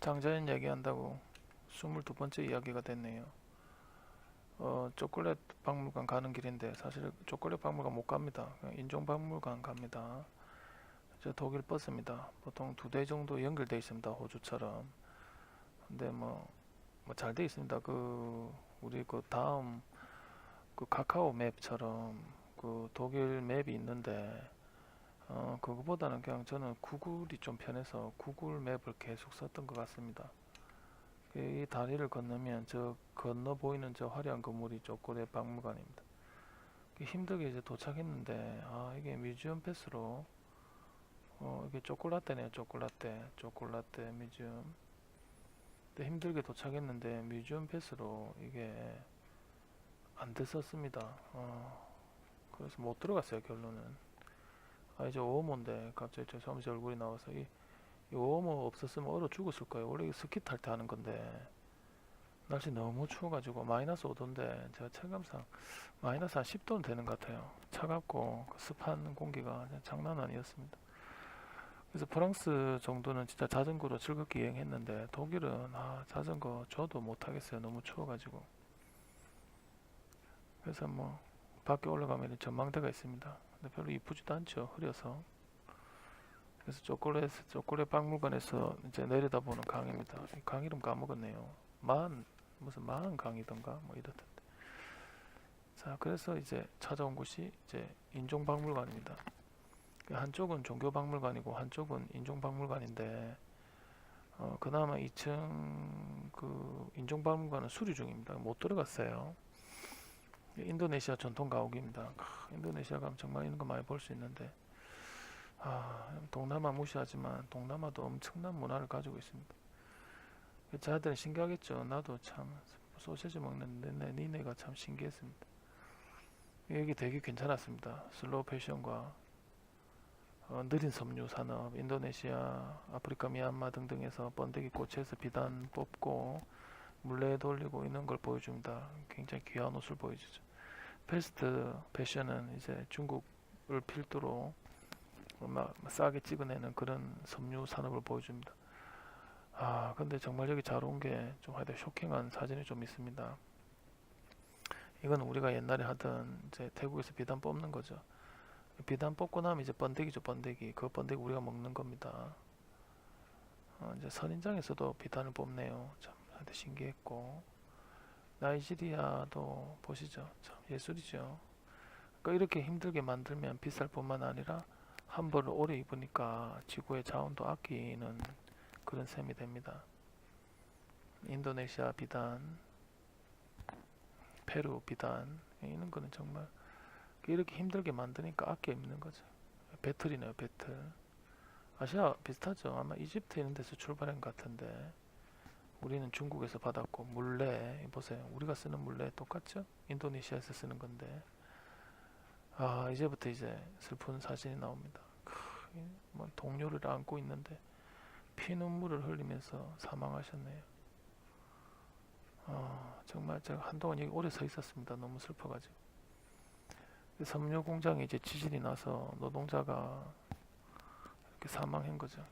장자연 얘기한다고 22번째 이야기가 됐네요. 초콜릿 박물관 가는 길인데 사실 초콜릿 박물관 못 갑니다. 그냥 인종박물관 갑니다. 저 독일 버스입니다. 보통 2대 정도 연결돼 있습니다. 호주처럼. 근데 뭐 잘 돼 있습니다. 우리 다음 카카오 맵처럼 독일 맵이 있는데 그거보다는 그냥 저는 구글이 좀 편해서 구글 맵을 계속 썼던 것 같습니다. 이 다리를 건너면 저 건너 보이는 저 화려한 건물이 초콜릿 박물관입니다. 힘들게 이제 도착했는데 이게 뮤지엄 패스로 이게 초콜라떼네요. 초콜라떼 뮤지엄. 근데 힘들게 도착했는데 뮤지엄 패스로 이게 안 됐었습니다. 그래서 못 들어갔어요. 결론은. 이제 오모인데 갑자기 저 사무실 얼굴이 나와서 이 오모 없었으면 얼어 죽었을 거예요. 원래 이게 스키 탈 때 하는 건데 날씨 너무 추워가지고 마이너스 5도인데 제가 체감상 마이너스 한 10도는 되는 것 같아요. 차갑고 습한 공기가 장난 아니었습니다. 그래서 프랑스 정도는 진짜 자전거로 즐겁게 여행했는데 독일은 자전거 저도 못하겠어요. 너무 추워가지고. 그래서 밖에 올라가면 전망대가 있습니다. 근데 별로 이쁘지도 않죠. 흐려서. 그래서 초콜릿 박물관에서 이제 내려다보는 강입니다. 강 이름 까먹었네요. 무슨 마한 강이던가 이렇던데. 자, 그래서 이제 찾아온 곳이 이제 인종박물관입니다. 한쪽은 종교박물관이고 한쪽은 인종박물관인데 그나마 2층 인종박물관은 수리 중입니다. 못 들어갔어요. 인도네시아 전통 가옥입니다. 인도네시아 가면 정말 이런 거 많이 볼 수 있는데 동남아 무시하지만 동남아도 엄청난 문화를 가지고 있습니다. 자들은 신기하겠죠. 나도 참 소시지 먹는데 니네가 참 신기했습니다. 여기 되게 괜찮았습니다. 슬로우 패션과 느린 섬유 산업, 인도네시아, 아프리카, 미얀마 등등에서 번데기 꽃에서 비단 뽑고 물레에 돌리고 있는 걸 보여줍니다. 굉장히 귀한 옷을 보여주죠. 패스트 패션은 이제 중국을 필두로 싸게 찍어내는 그런 섬유 산업을 보여줍니다. 근데 정말 여기 잘 온 게 좀 하여튼 쇼킹한 사진이 좀 있습니다. 이건 우리가 옛날에 하던 이제 태국에서 비단 뽑는 거죠. 비단 뽑고 나면 이제 번데기죠, 번데기. 그 번데기 우리가 먹는 겁니다. 이제 선인장에서도 비단을 뽑네요. 참 하여튼 신기했고. 나이지리아도 보시죠. 참 예술이죠. 그러니까 이렇게 힘들게 만들면 비쌀 뿐만 아니라 한 벌을 오래 입으니까 지구의 자원도 아끼는 그런 셈이 됩니다. 인도네시아 비단, 페루 비단 이런 거는 정말 이렇게 힘들게 만드니까 아껴 입는 거죠. 배틀이네요, 배틀. 아시아 비슷하죠. 아마 이집트 이런 데서 출발한 것 같은데 우리는 중국에서 받았고 물레 보세요. 우리가 쓰는 물레 똑같죠? 인도네시아에서 쓰는 건데 이제부터 이제 슬픈 사진이 나옵니다. 동료를 안고 있는데 피눈물을 흘리면서 사망하셨네요. 정말 제가 한동안 여기 오래 서 있었습니다. 너무 슬퍼가지고. 섬유 공장에 이제 지진이 나서 노동자가 이렇게 사망한 거죠.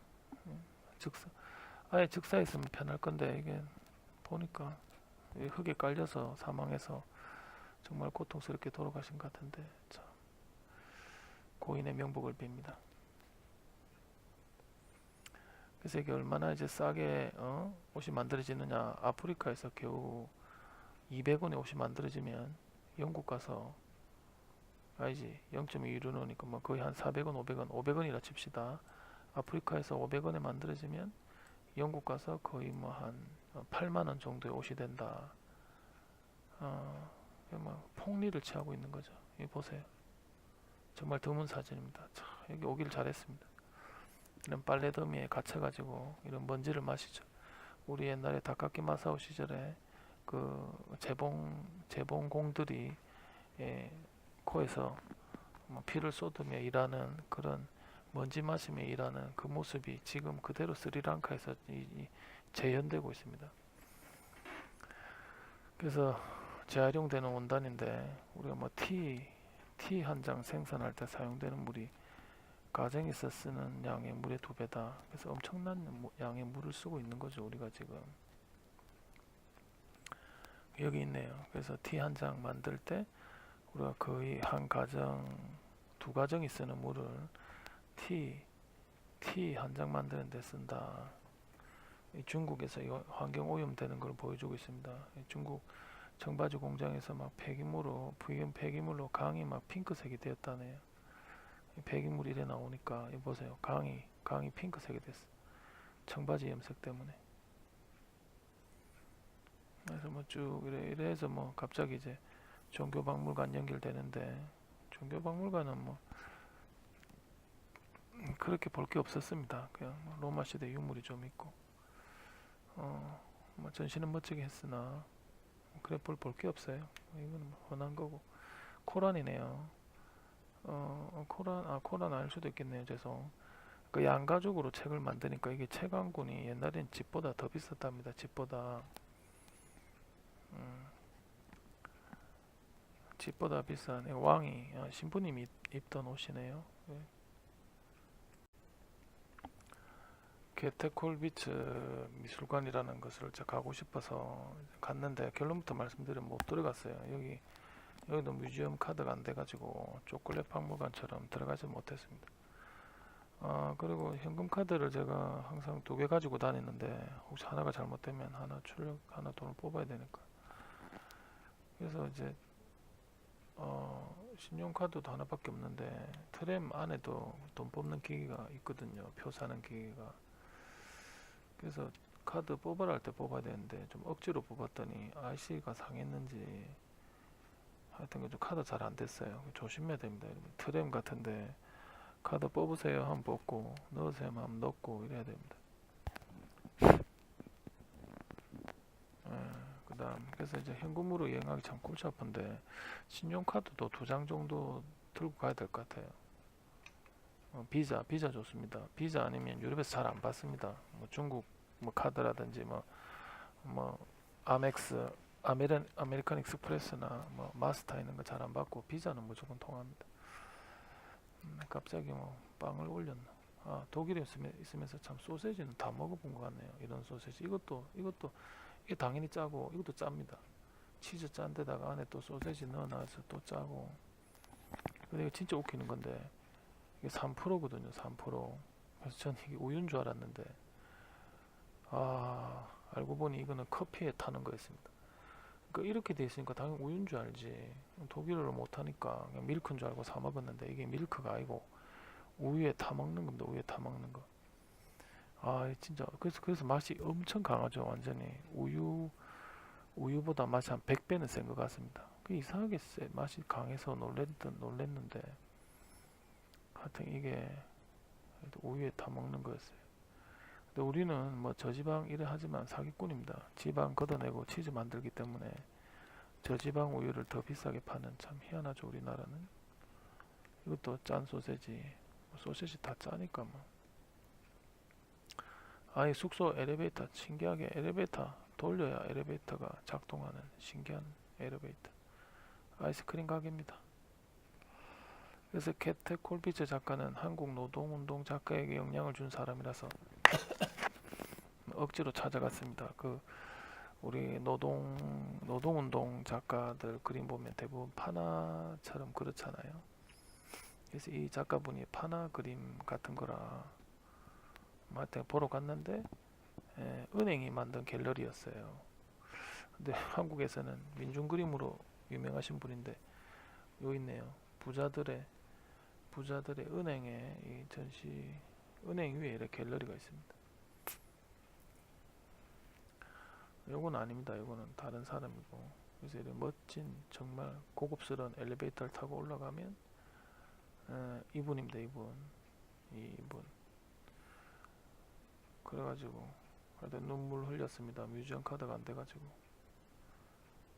아예 즉사했으면 편할 건데 이게 보니까 흙에 깔려서 사망해서 정말 고통스럽게 돌아가신 것 같은데 참 고인의 명복을 빕니다. 그래서 이게 얼마나 이제 싸게 옷이 만들어지느냐. 아프리카에서 겨우 200원에 옷이 만들어지면 영국 가서 알지 0.2 넣으니까 거의 한 400원 500원이라 칩시다. 아프리카에서 500원에 만들어지면 영국 가서 거의 한 8만원 정도의 옷이 된다. 폭리를 취하고 있는 거죠. 이 보세요. 정말 드문 사진입니다. 참, 여기 오길 잘했습니다. 이런 빨래 더미에 갇혀가지고 이런 먼지를 마시죠. 우리 옛날에 다카키 마사오 시절에 그 재봉공들이 코에서 피를 쏟으며 일하는 그런 먼지 마시며 일하는 그 모습이 지금 그대로 스리랑카에서 재현되고 있습니다. 그래서 재활용되는 원단인데 우리가 티 한 장 생산할 때 사용되는 물이 가정에서 쓰는 양의 물의 2배다. 그래서 엄청난 양의 물을 쓰고 있는 거죠, 우리가 지금. 여기 있네요. 그래서 티 한 장 만들 때 우리가 거의 한 가정, 2가정이 쓰는 물을 티 한 장 만드는 데 쓴다. 중국에서 환경 오염되는 걸 보여주고 있습니다. 중국 청바지 공장에서 막 폐기물로 강이 막 핑크색이 되었다네요. 폐기물이 이래 나오니까 이거 보세요. 강이 핑크색이 됐어. 청바지 염색 때문에. 그래서 뭐 쭉 이래서 뭐 갑자기 이제 종교박물관 연결되는데, 종교박물관은 뭐 그렇게 볼 게 없었습니다. 그냥 뭐 로마 시대 유물이 좀 있고, 뭐 전시는 멋지게 했으나 그래 볼 게 없어요. 이건 뭐 흔한 거고. 코란이네요. 코란 아닐 수도 있겠네요. 죄송. 그 양가죽으로 책을 만드니까 이게 책 한 권이 옛날엔 집보다 더 비쌌답니다. 집보다. 집보다 비싼 왕이 신부님이 입던 옷이네요. 네. 게테콜비츠 미술관이라는 것을 제가 가고 싶어서 갔는데 결론부터 말씀드리면 못 들어갔어요. 여기도 뮤지엄 카드가 안 돼가지고 초콜릿 박물관처럼 들어가지 못했습니다. 그리고 현금 카드를 제가 항상 2개 가지고 다니는데 혹시 하나가 잘못되면 하나 돈을 뽑아야 되니까. 그래서 이제 신용카드도 하나밖에 없는데 트램 안에도 돈 뽑는 기계가 있거든요. 표 사는 기계가. 그래서 카드 뽑으라 할 때 뽑아야 되는데 좀 억지로 뽑았더니 IC가 상했는지 하여튼 좀 카드 잘 안 됐어요. 조심해야 됩니다. 여러분. 트램 같은데 카드 뽑으세요 하면 뽑고 넣으세요 하면 넣고 이래야 됩니다. 그다음 그래서 이제 현금으로 여행하기 참 골치 아픈데 신용카드도 2장 정도 들고 가야 될 것 같아요. 비자 좋습니다. 비자 아니면 유럽에서 잘 안 받습니다. 뭐 중국 뭐 카드라든지 뭐 아멕스 아메리칸 익스프레스나 뭐 마스터 있는 거 잘 안 받고 비자는 무조건 통합니다. 갑자기 뭐 빵을 올렸나? 독일에 있으면서 참 소세지는 다 먹어본 것 같네요. 이런 소세지 이것도 이게 당연히 짜고 이것도 짭니다. 치즈 짠 데다가 안에 또 소세지 넣어놔서 또 짜고. 근데 이거 진짜 웃기는 건데 이게 3%거든요. 3%. 그래서 전 이게 우유인 줄 알았는데 알고 보니 이거는 커피에 타는 거였습니다. 그러니까 이렇게 돼 있으니까 당연히 우유인 줄 알지. 독일어를 못하니까 그냥 밀크인 줄 알고 사 먹었는데 이게 밀크가 아니고 우유에 타 먹는 겁니다. 우유에 타 먹는 거. 진짜 그래서 맛이 엄청 강하죠. 완전히 우유보다 맛이 한 100배는 센 것 같습니다. 그 이상하게 맛이 강해서 놀랬는데 하여튼 이게 우유에 타 먹는 거였어요. 근데 우리는 뭐 저지방 이래 하지만 사기꾼입니다. 지방 걷어내고 치즈 만들기 때문에 저지방 우유를 더 비싸게 파는 참 희한하죠. 우리나라는. 이것도 짠 소세지 다 짜니까 뭐. 이 숙소 엘리베이터 신기하게 엘리베이터 돌려야 엘리베이터가 작동하는 신기한 엘리베이터. 아이스크림 가게입니다. 그래서 캐테 콜비츠 작가는 한국 노동운동 작가에게 영향을 준 사람이라서 억지로 찾아갔습니다. 우리 노동운동 작가들 그림 보면 대부분 파나처럼 그렇잖아요. 그래서 이 작가분이 파나 그림 같은 거라 하여튼 보러 갔는데 은행이 만든 갤러리였어요. 근데 한국에서는 민중 그림으로 유명하신 분인데 여기 있네요. 부자들의 은행에 이 전시 은행 위에 이렇게 갤러리가 있습니다. 요건 아닙니다. 요거는 다른 사람이고. 그래서 이렇게 멋진 정말 고급스러운 엘리베이터를 타고 올라가면 이분입니다. 이분. 그래가지고 하여튼 눈물 흘렸습니다. 뮤지엄 카드가 안 돼가지고.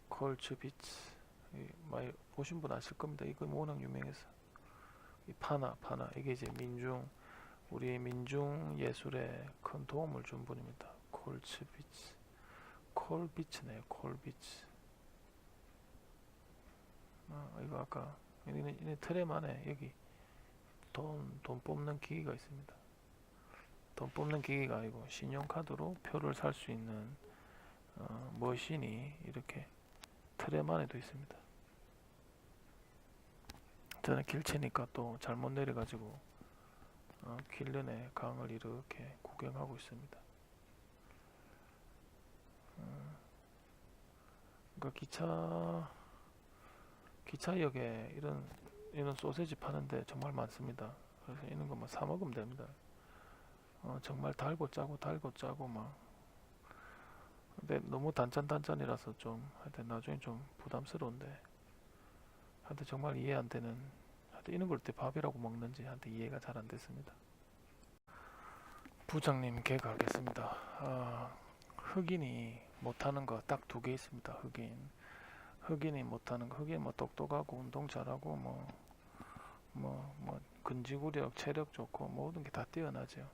콜츠비츠 많이 보신 분 아실 겁니다. 이거 워낙 유명해서. 이 파나 이게 이제 우리 민중 예술에 큰 도움을 준 분입니다. 콜비츠네요. 콜비츠. 이거 아까 여기는 트램 안에 여기 돈 뽑는 기기가 있습니다. 돈 뽑는 기기가 아니고 신용카드로 표를 살 수 있는 머신이 이렇게 트램 안에도 있습니다. 저는 길치니까 또 잘못 내려가지고 길른의 강을 이렇게 구경하고 있습니다. 그러니까 기차역에 이런 소세지 파는데 정말 많습니다. 그래서 이런 거 뭐 사 먹으면 됩니다. 정말 달고 짜고 막. 근데 너무 단짠이라서 좀 하여튼 나중에 좀 부담스러운데 하여튼 정말 이해 안 되는, 하여튼 이런 걸 때 밥이라고 먹는지 하여튼 이해가 잘 안 됐습니다. 부장님 개가하겠습니다. 흑인이 못하는 거 딱 두 개 있습니다. 흑인이 못하는 거, 흑인 뭐 똑똑하고 운동 잘하고 뭐 근지구력, 체력 좋고 모든 게 다 뛰어나죠.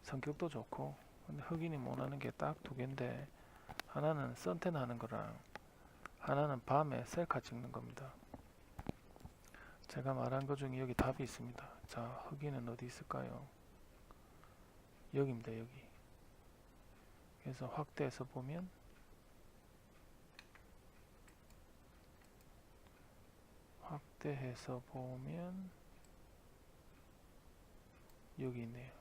성격도 좋고. 근데 흑인이 못하는 게 딱 두 개인데 하나는 선탠 하는 거랑 하나는 밤에 셀카 찍는 겁니다. 제가 말한 것 중에 여기 답이 있습니다. 자, 흑인은 어디 있을까요? 여기입니다. 여기. 그래서 확대해서 보면 여기 있네요.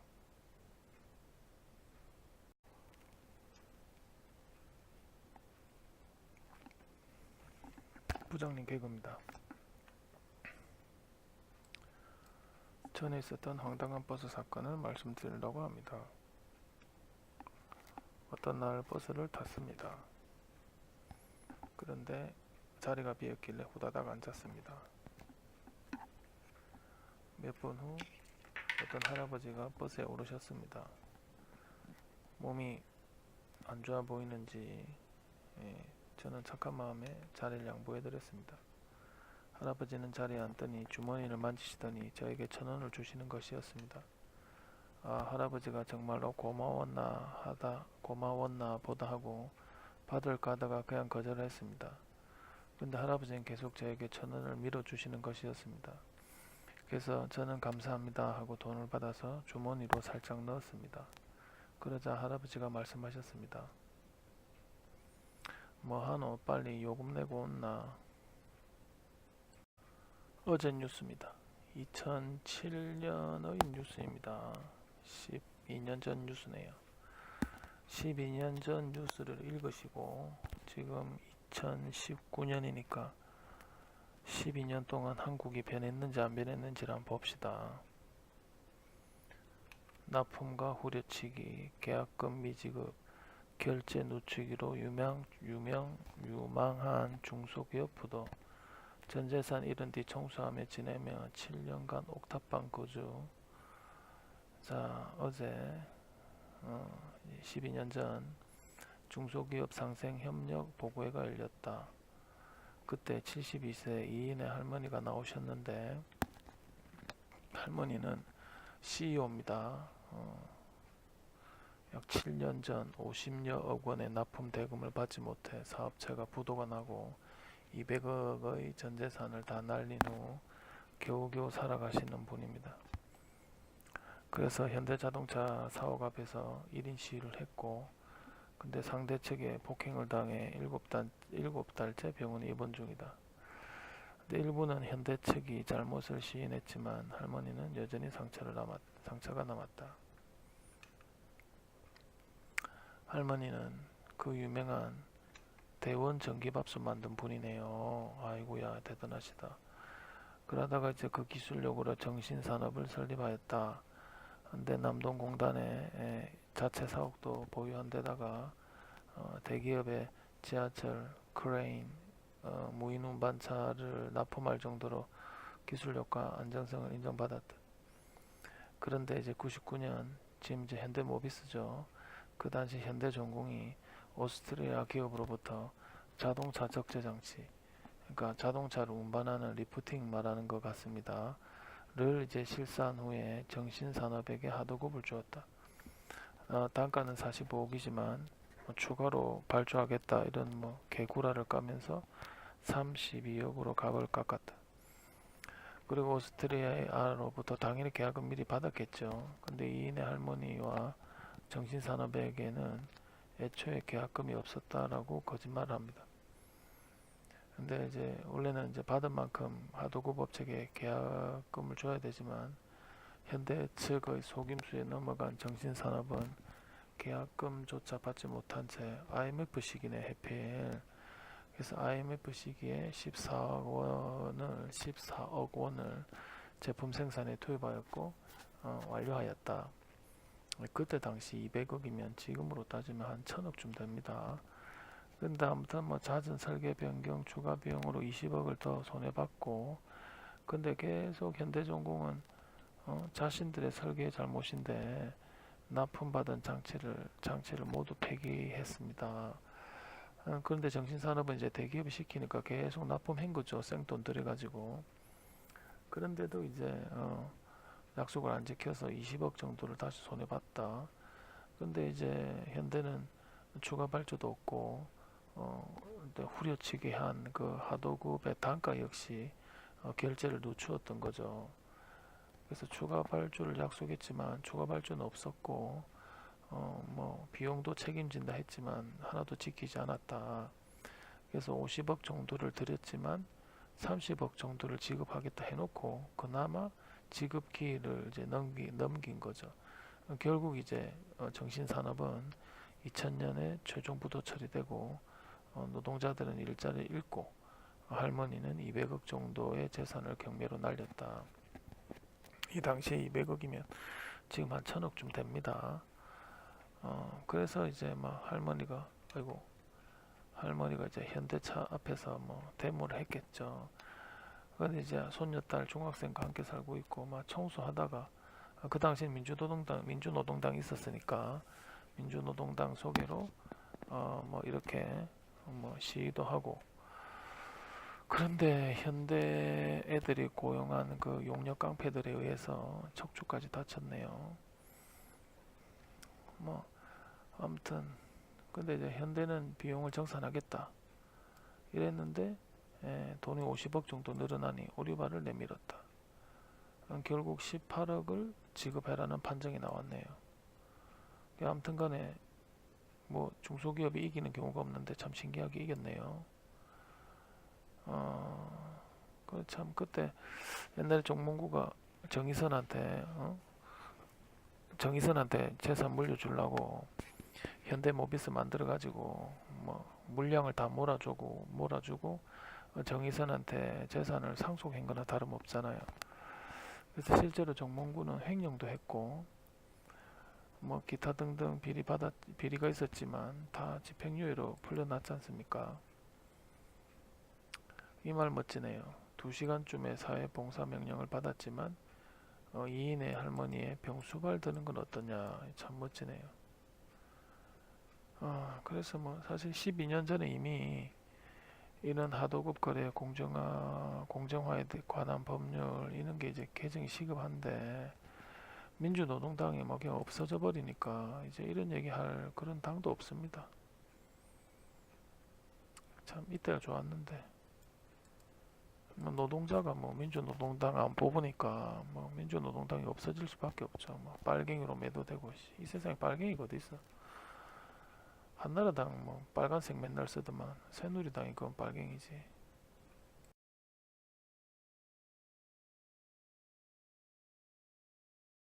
부장님 개그입니다. 전에 있었던 황당한 버스 사건을 말씀드리려고 합니다. 어떤 날 버스를 탔습니다. 그런데 자리가 비었길래 후다닥 앉았습니다. 몇 분 후 어떤 할아버지가 버스에 오르셨습니다. 몸이 안 좋아 보이는지 저는 착한 마음에 자리를 양보해드렸습니다. 할아버지는 자리에 앉더니 주머니를 만지시더니 저에게 1,000원을 주시는 것이었습니다. 할아버지가 정말로 고마웠나 보다 하고 받을까 하다가 그냥 거절했습니다. 근데 할아버지는 계속 저에게 1,000원을 밀어주시는 것이었습니다. 그래서 저는 감사합니다 하고 돈을 받아서 주머니로 살짝 넣었습니다. 그러자 할아버지가 말씀하셨습니다. 뭐하노 빨리 요금 내고 온나. 어제 뉴스입니다. 2007년의 뉴스입니다. 12년 전 뉴스네요. 12년 전 뉴스를 읽으시고 지금 2019년이니까 12년 동안 한국이 변했는지 안 변했는지를 한번 봅시다. 납품과 후려치기, 계약금 미지급, 결제 늦추기로 유망한 중소기업 부도, 전재산 잃은 뒤 청소하며 지내며 7년간 옥탑방 거주. 자, 어제 12년 전 중소기업 상생 협력 보고회가 열렸다. 그때 72세 이인의 할머니가 나오셨는데 할머니는 CEO입니다. 약 7년 전 50여억 원의 납품 대금을 받지 못해 사업체가 부도가 나고 200억의 전재산을 다 날린 후 겨우겨우 살아가시는 분입니다. 그래서 현대자동차 사옥 앞에서 1인 시위를 했고, 근데 상대 측에 폭행을 당해 7달째 병원에 입원 중이다. 근데 일부는 현대 측이 잘못을 시인했지만 할머니는 여전히 상처가 남았다. 할머니는 그 유명한 대원 전기밥솥 만든 분이네요. 아이고야 대단하시다. 그러다가 이제 그 기술력으로 정신산업을 설립하였다. 근데 남동공단에 자체 사옥도 보유한 데다가 대기업의 지하철, 크레인, 무인 운반차를 납품할 정도로 기술력과 안정성을 인정받았다. 그런데 이제 99년 지금 이제 현대모비스죠. 그 당시 현대전공이 오스트리아 기업으로부터 자동차 적재 장치, 그러니까 자동차를 운반하는 리프팅 말하는 것 같습니다. 를 이제 실사한 후에 정신산업에게 하도급을 주었다. 단가는 45억이지만 추가로 발주하겠다 이런 개구라를 까면서 32억으로 값을 깎았다. 그리고 오스트리아로부터 당연히 계약금 미리 받았겠죠. 근데 이인의 할머니와 정신산업에게는 애초에 계약금이 없었다라고 거짓말을 합니다. 근데 이제 원래는 이제 받은 만큼 하도급 업체에 계약금을 줘야 되지만 현대 측의 속임수에 넘어간 정신산업은 계약금조차 받지 못한 채 IMF 시기내 해필. 그래서 IMF 시기에 14억 원을 제품 생산에 투입하였고 완료하였다. 그때 당시 200억이면 지금으로 따지면 한 1000억쯤 됩니다. 근데 아무튼 뭐 잦은 설계 변경 추가 비용으로 20억을 더 손해봤고, 근데 계속 현대重工은 자신들의 설계의 잘못인데 납품받은 장치를 모두 폐기했습니다. 그런데 정신산업은 이제 대기업이 시키니까 계속 납품한 거죠. 생돈 들여가지고. 그런데도 이제 약속을 안 지켜서 20억 정도를 다시 손해봤다. 근데 이제 현대는 추가 발주도 없고 후려치기 한 그 하도급의 단가 역시 결제를 늦추었던 거죠. 그래서 추가 발주를 약속했지만 추가 발주는 없었고 뭐 비용도 책임진다 했지만 하나도 지키지 않았다. 그래서 50억 정도를 들였지만 30억 정도를 지급하겠다 해놓고 그나마 지급 기일을 이제 넘긴 거죠. 결국 이제 정신산업은 2000년에 최종 부도 처리되고 노동자들은 일자리를 잃고 할머니는 200억 정도의 재산을 경매로 날렸다. 이 당시에 200억이면 지금 한 1000억쯤 됩니다. 그래서 이제 막 할머니가 이제 현대차 앞에서 뭐 데모를 했겠죠. 근데 이제 손녀딸 중학생과 함께 살고 있고 막 청소하다가 그 당시 민주노동당이 있었으니까 민주노동당 소개로 뭐 이렇게 뭐 시위도 하고. 그런데 현대 애들이 고용한 그 용역 깡패들에 의해서 척추까지 다쳤네요. 뭐 아무튼 근데 이제 현대는 비용을 정산하겠다 이랬는데 돈이 50억 정도 늘어나니 오리발을 내밀었다. 결국 18억을 지급해라는 판정이 나왔네요. 아무튼 간에 뭐 중소기업이 이기는 경우가 없는데 참 신기하게 이겼네요. 참 그때 옛날에 정몽구가 정의선한테 재산 물려주려고 현대모비스 만들어가지고 뭐 물량을 다 몰아주고 정의선한테 재산을 상속한 거나 다름없잖아요. 그래서 실제로 정몽구는 횡령도 했고 뭐 기타 등등 비리가 있었지만 다 집행유예로 풀려났지 않습니까? 이 말 멋지네요. 2시간쯤에 사회봉사 명령을 받았지만 이인의 할머니의 병수발 드는 건 어떠냐. 참 멋지네요. 그래서 뭐 사실 12년 전에 이미 이런 하도급 거래 공정화에 관한 법률 이런 게 이제 개정이 시급한데 민주노동당이 뭐 그냥 없어져 버리니까 이제 이런 얘기할 그런 당도 없습니다. 참 이때가 좋았는데 뭐 노동자가 뭐 민주노동당 안 뽑으니까 뭐 민주노동당이 없어질 수밖에 없죠. 뭐 빨갱이로 매도되고 이 세상에 빨갱이가 어디 있어? 한나라당 뭐 빨간색 맨날 쓰더만 새누리당이 그건 빨갱이지.